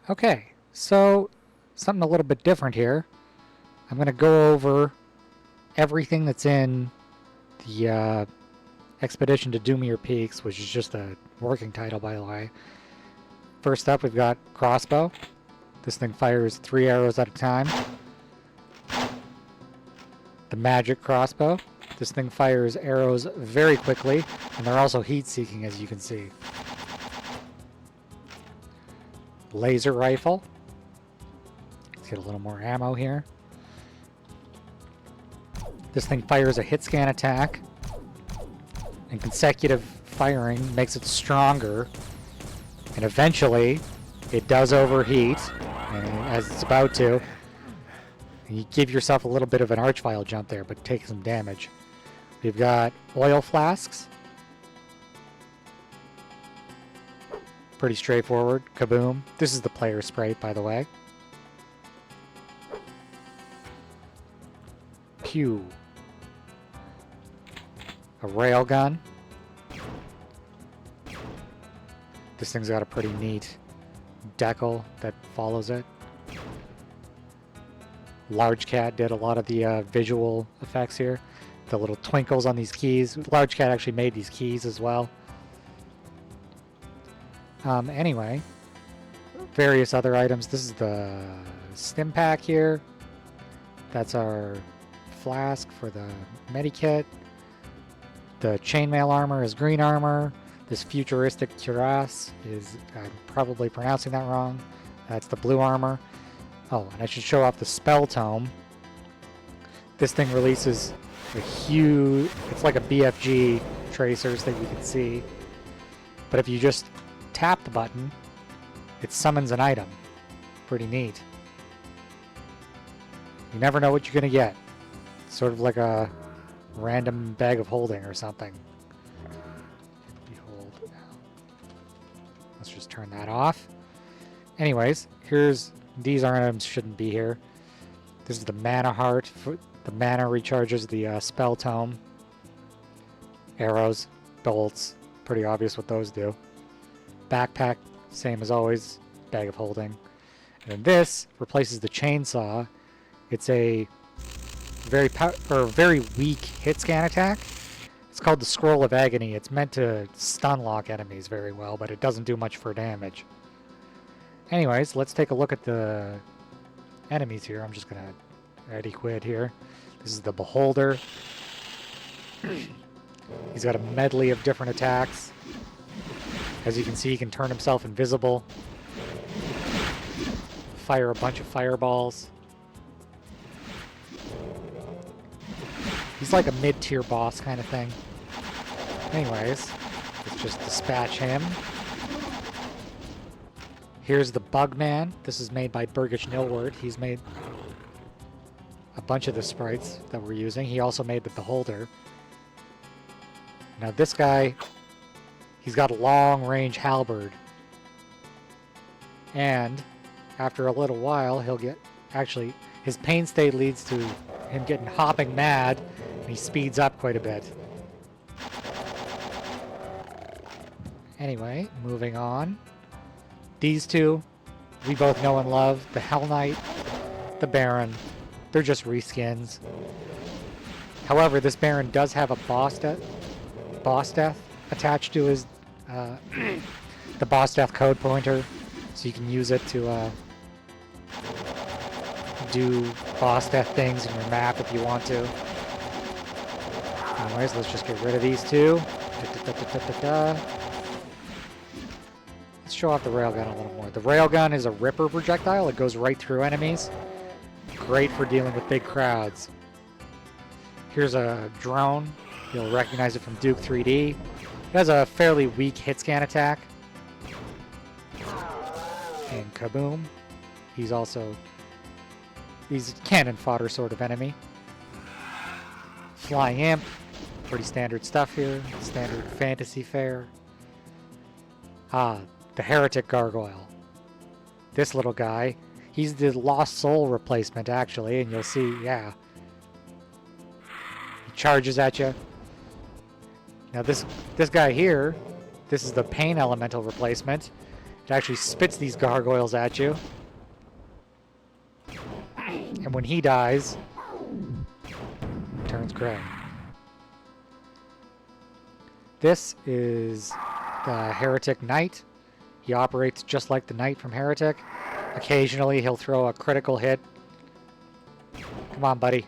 Okay, so something a little bit different here. I'm going to go over everything that's in the Expedition to Doomier Peaks, which is just a working title, by the way. First up, we've got Crossbow. This thing fires 3 arrows at a time. The Magic Crossbow. This thing fires arrows very quickly, and they're also heat-seeking, as you can see. Laser Rifle. Let's get a little more ammo here. This thing fires a hit scan attack, and consecutive firing makes it stronger, and eventually it does overheat, and as it's about to. And you give yourself a little bit of an archvile jump there, but take some damage. We've got oil flasks. Pretty straightforward. Kaboom. This is the player sprite, by the way. Pew. A railgun. This thing's got a pretty neat decal that follows it. Large Cat did a lot of the visual effects here. The little twinkles on these keys. Large Cat actually made these keys as well. Anyway, various other items. This is the stim pack here. That's our flask for the medikit. The chainmail armor is green armor. This futuristic cuirass is, I'm probably pronouncing that wrong. That's the blue armor. Oh, and I should show off the spell tome. This thing releases a huge, it's like a BFG tracers that you can see. But if you just tap the button, it summons an item. Pretty neat. You never know what you're going to get. It's sort of like a random bag of holding or something. Behold. Let's just turn that off. Anyways, these items shouldn't be here. This is the mana heart. The mana recharges the spell tome. Arrows, bolts. Pretty obvious what those do. Backpack, same as always. Bag of holding. And then this replaces the chainsaw. It's a very weak hit scan attack. It's called the Scroll of Agony. It's meant to stun lock enemies very well, but it doesn't do much for damage. Anyways, let's take a look at the enemies here. I'm just going to ready quit here. This is the Beholder. He's got a medley of different attacks. As you can see, he can turn himself invisible. Fire a bunch of fireballs. He's like a mid-tier boss kind of thing. Anyways, let's just dispatch him. Here's the Bugman. This is made by Birgish Nilward. He's made a bunch of the sprites that we're using. He also made the Beholder. Now this guy, he's got a long-range halberd. And after a little while, he'll get... Actually, his pain state leads to him getting hopping mad, and he speeds up quite a bit. Anyway, moving on. These two, we both know and love. The Hell Knight, the Baron. They're just reskins. However, this Baron does have a boss death attached to his the boss death code pointer, so you can use it to do boss death things in your map if you want to. Anyways, let's just get rid of these two. Let's show off the railgun a little more. The railgun is a ripper projectile. It goes right through enemies. Great for dealing with big crowds. Here's a drone. You'll recognize it from Duke 3D. It has a fairly weak hit scan attack. And kaboom. He's cannon fodder sort of enemy. Flying Imp. Pretty standard stuff here. Standard fantasy fare. The Heretic Gargoyle. This little guy, he's the Lost Soul replacement actually, and you'll see, yeah. He charges at you. Now this guy here, this is the Pain Elemental replacement, It actually spits these gargoyles at you. And when he dies, it turns gray. This is the Heretic Knight. He operates just like the Knight from Heretic. Occasionally he'll throw a critical hit. Come on, buddy.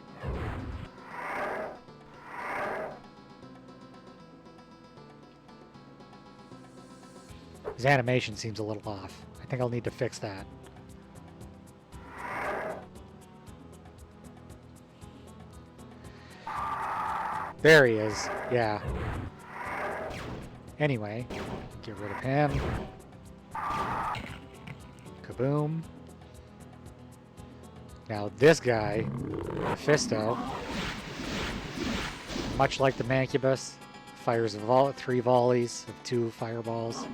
His animation seems a little off. I think I'll need to fix that. There he is. Yeah. Anyway, get rid of him. Kaboom. Now this guy, Mephisto, much like the Mancubus, fires 3 volleys of 2 fireballs.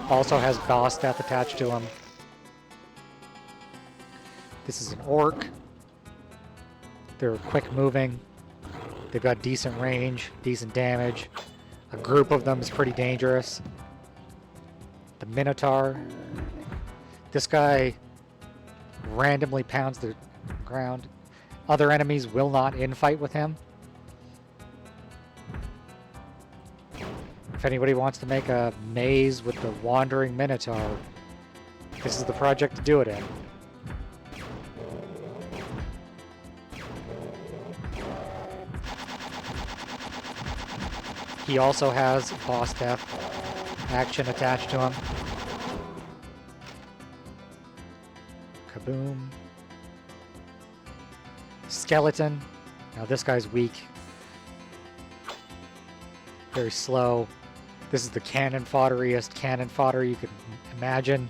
Also has boss death attached to him. This is an orc. They're quick moving. They've got decent range, decent damage. A group of them is pretty dangerous. The Minotaur. This guy randomly pounds the ground. Other enemies will not infight with him. If anybody wants to make a maze with the Wandering Minotaur, this is the project to do it in. He also has boss death action attached to him. Kaboom. Skeleton. Now this guy's weak. Very slow. This is the cannon fodder-iest cannon fodder you could imagine.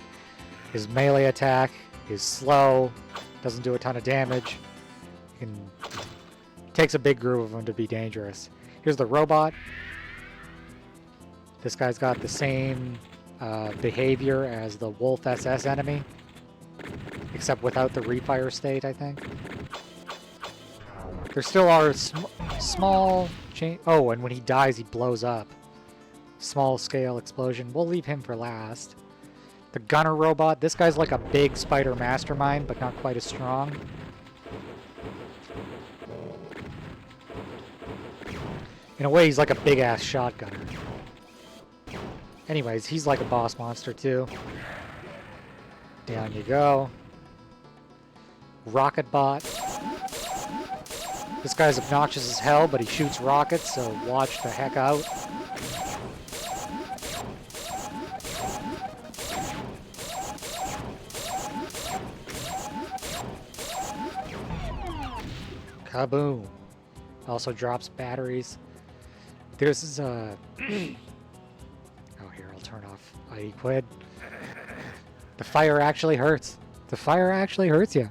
His melee attack is slow. Doesn't do a ton of damage. It takes a big group of them to be dangerous. Here's the robot. This guy's got the same behavior as the Wolf SS enemy, except without the refire state, I think. There still are small change. Oh, and when he dies, he blows up. Small scale explosion. We'll leave him for last. The gunner robot. This guy's like a big spider mastermind, but not quite as strong. In a way, he's like a big-ass shotgunner. Anyways, he's like a boss monster, too. Down you go. Rocket bot. This guy's obnoxious as hell, but he shoots rockets, so watch the heck out. Kaboom. Also drops batteries. This is a... oh, here, I'll turn off ID Quid. The fire actually hurts. The fire actually hurts you.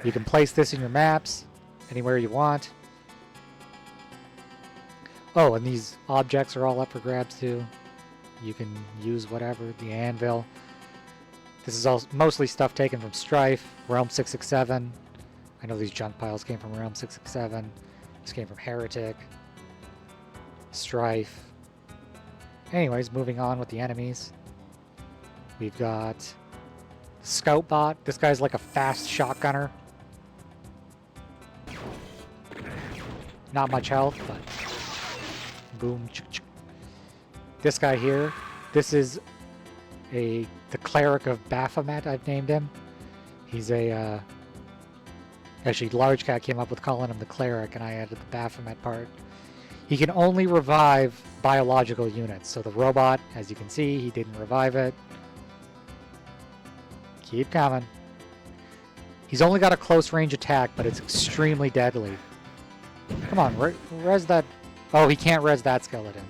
You can place this in your maps, anywhere you want. Oh, and these objects are all up for grabs too. You can use whatever, the anvil. This is all mostly stuff taken from Strife, Realm 667. I know these junk piles came from Realm 667. This came from Heretic, Strife. Anyways, moving on with the enemies. We've got Scout Bot. This guy's like a fast shotgunner. Not much health, but boom. This guy here, this is the Cleric of Baphomet, I've named him. He's a, actually Large Cat came up with calling him the Cleric, and I added the Baphomet part. He can only revive biological units. So the robot, as you can see, he didn't revive it. Keep coming. He's only got a close range attack, but it's extremely deadly. Come on, res that. Oh, he can't res that skeleton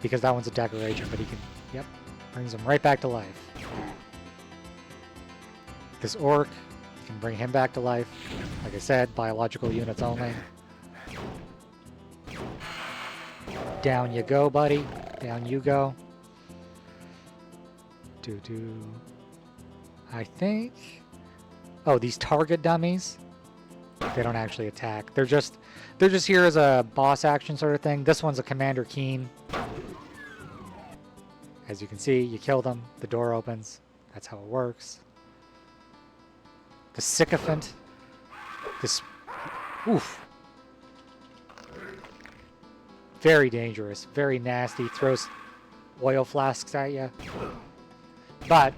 because that one's a decoration, but he can, yep, brings him right back to life. This orc, you can bring him back to life. Like I said, biological units only. Down you go, buddy. Down you go. I think... Oh, these target dummies. They don't actually attack. They're just here as a boss action sort of thing. This one's a Commander Keen. As you can see, you kill them, the door opens. That's how it works. The sycophant. This... Oof. Very dangerous, very nasty, throws oil flasks at you. But,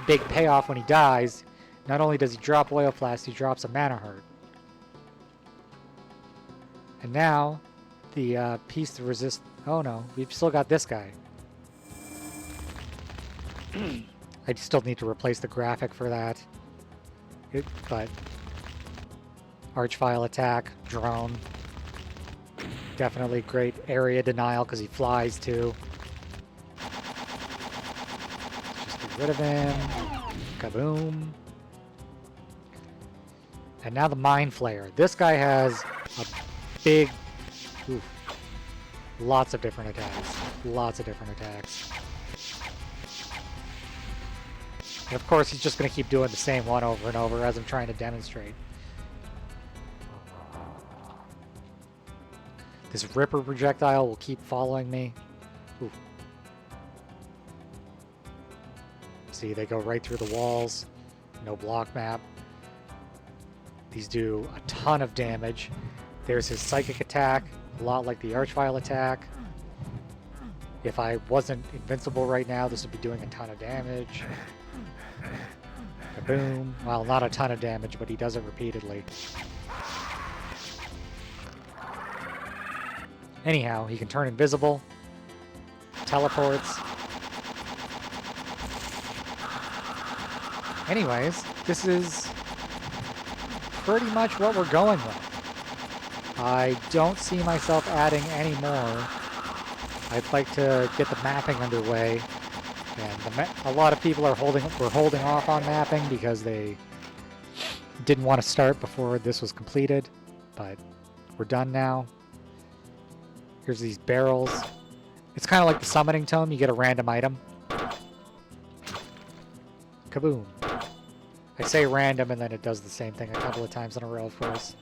big payoff when he dies, not only does he drop oil flasks, he drops a mana heart. And now, the piece to resist... Oh no, we've still got this guy. I still need to replace the graphic for that. But... Archvile attack, drone. Definitely great area denial because he flies too. Just get rid of him. Kaboom. And now the Mind Flayer. This guy has a big... Oof. Lots of different attacks. Lots of different attacks. And of course he's just going to keep doing the same one over and over as I'm trying to demonstrate. This Ripper projectile will keep following me. Ooh. See, they go right through the walls. No block map. These do a ton of damage. There's his psychic attack, a lot like the Archvile attack. If I wasn't invincible right now, this would be doing a ton of damage. Kaboom. Well, not a ton of damage, but he does it repeatedly. Anyhow, he can turn invisible, teleports. Anyways, this is pretty much what we're going with. I don't see myself adding any more. I'd like to get the mapping underway, and a lot of people are holding off on mapping because they didn't want to start before this was completed, but we're done now. Here's these barrels. It's kind of like the summoning tome. You get a random item. Kaboom. I say random and then it does the same thing a couple of times in a row, of course.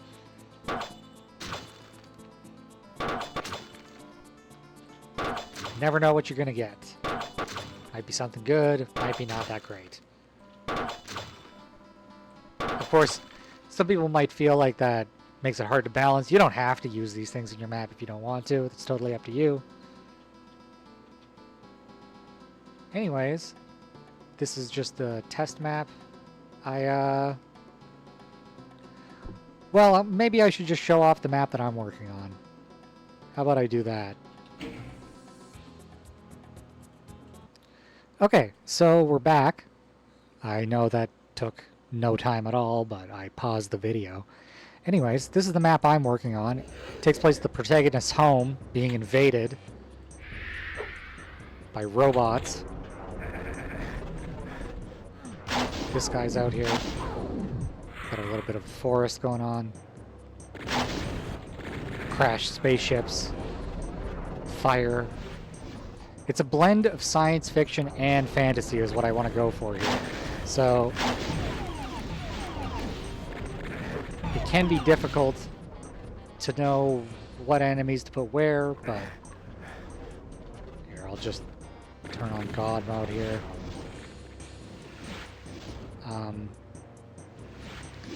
Never know what you're going to get. Might be something good, might be not that great. Of course, some people might feel like that makes it hard to balance. You don't have to use these things in your map if you don't want to. It's totally up to you. Anyways, this is just the test map. Well, maybe I should just show off the map that I'm working on. How about I do that? Okay, so we're back. I know that took no time at all, but I paused the video. Anyways, this is the map I'm working on. It takes place at the protagonist's home being invaded by robots. This guy's out here. Got a little bit of forest going on. Crashed spaceships. Fire. It's a blend of science fiction and fantasy is what I want to go for here. So it can be difficult to know what enemies to put where, but here, I'll just turn on God mode here.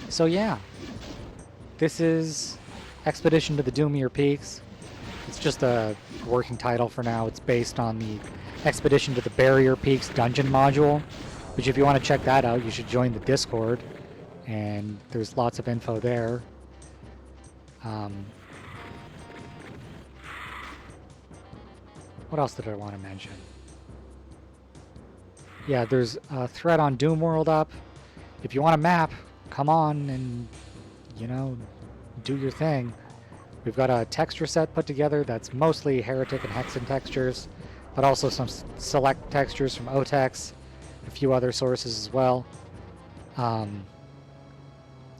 So yeah, this is Expedition to the Doomier Peaks. It's just a working title for now. It's based on the Expedition to the Barrier Peaks dungeon module, which if you want to check that out, you should join the Discord, and there's lots of info there. What else did I want to mention? Yeah, there's a thread on Doomworld up. If you want a map, come on and, you know, do your thing. We've got a texture set put together that's mostly Heretic and Hexen textures, but also some select textures from OTEX, a few other sources as well.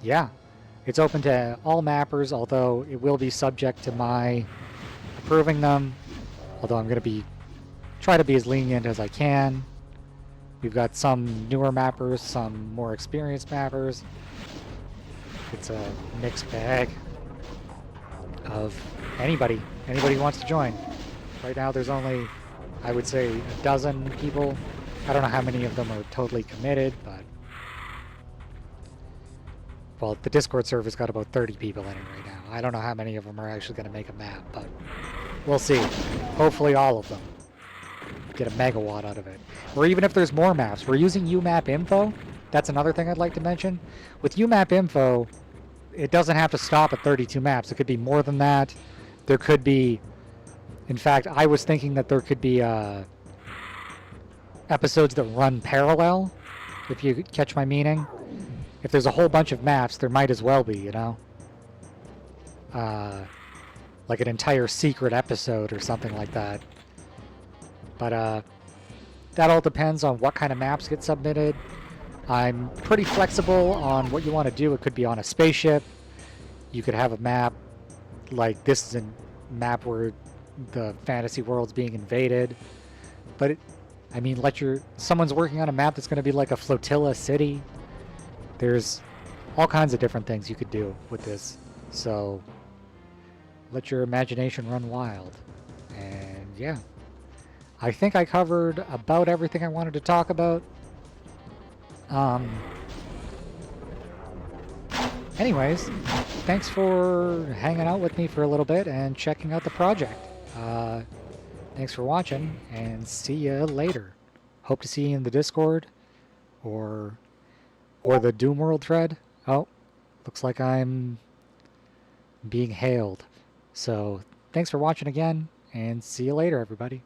Yeah, it's open to all mappers, although it will be subject to my approving them, although I'm going to try to be as lenient as I can. We've got some newer mappers, some more experienced mappers. It's a mixed bag of anybody who wants to join. Right now there's only I would say a dozen people. I don't know how many of them are totally committed, but... Well, the Discord server's got about 30 people in it right now. I don't know how many of them are actually going to make a map, but we'll see. Hopefully all of them get a megawatt out of it. Or even if there's more maps. We're using UMap info. That's another thing I'd like to mention. With UMap info, it doesn't have to stop at 32 maps. It could be more than that. There could be... In fact, I was thinking that there could be episodes that run parallel, if you catch my meaning. If there's a whole bunch of maps, there might as well be, you know? Like an entire secret episode or something like that. But that all depends on what kind of maps get submitted. I'm pretty flexible on what you want to do. It could be on a spaceship. You could have a map like this is a map where the fantasy world's being invaded. But I mean, someone's working on a map that's going to be like a flotilla city. There's all kinds of different things you could do with this. So let your imagination run wild. And yeah, I think I covered about everything I wanted to talk about. Anyways, thanks for hanging out with me for a little bit and checking out the project. Thanks for watching, and see you later. Hope to see you in the Discord, or the Doomworld thread. Oh, looks like I'm being hailed. So, thanks for watching again, and see you later, everybody.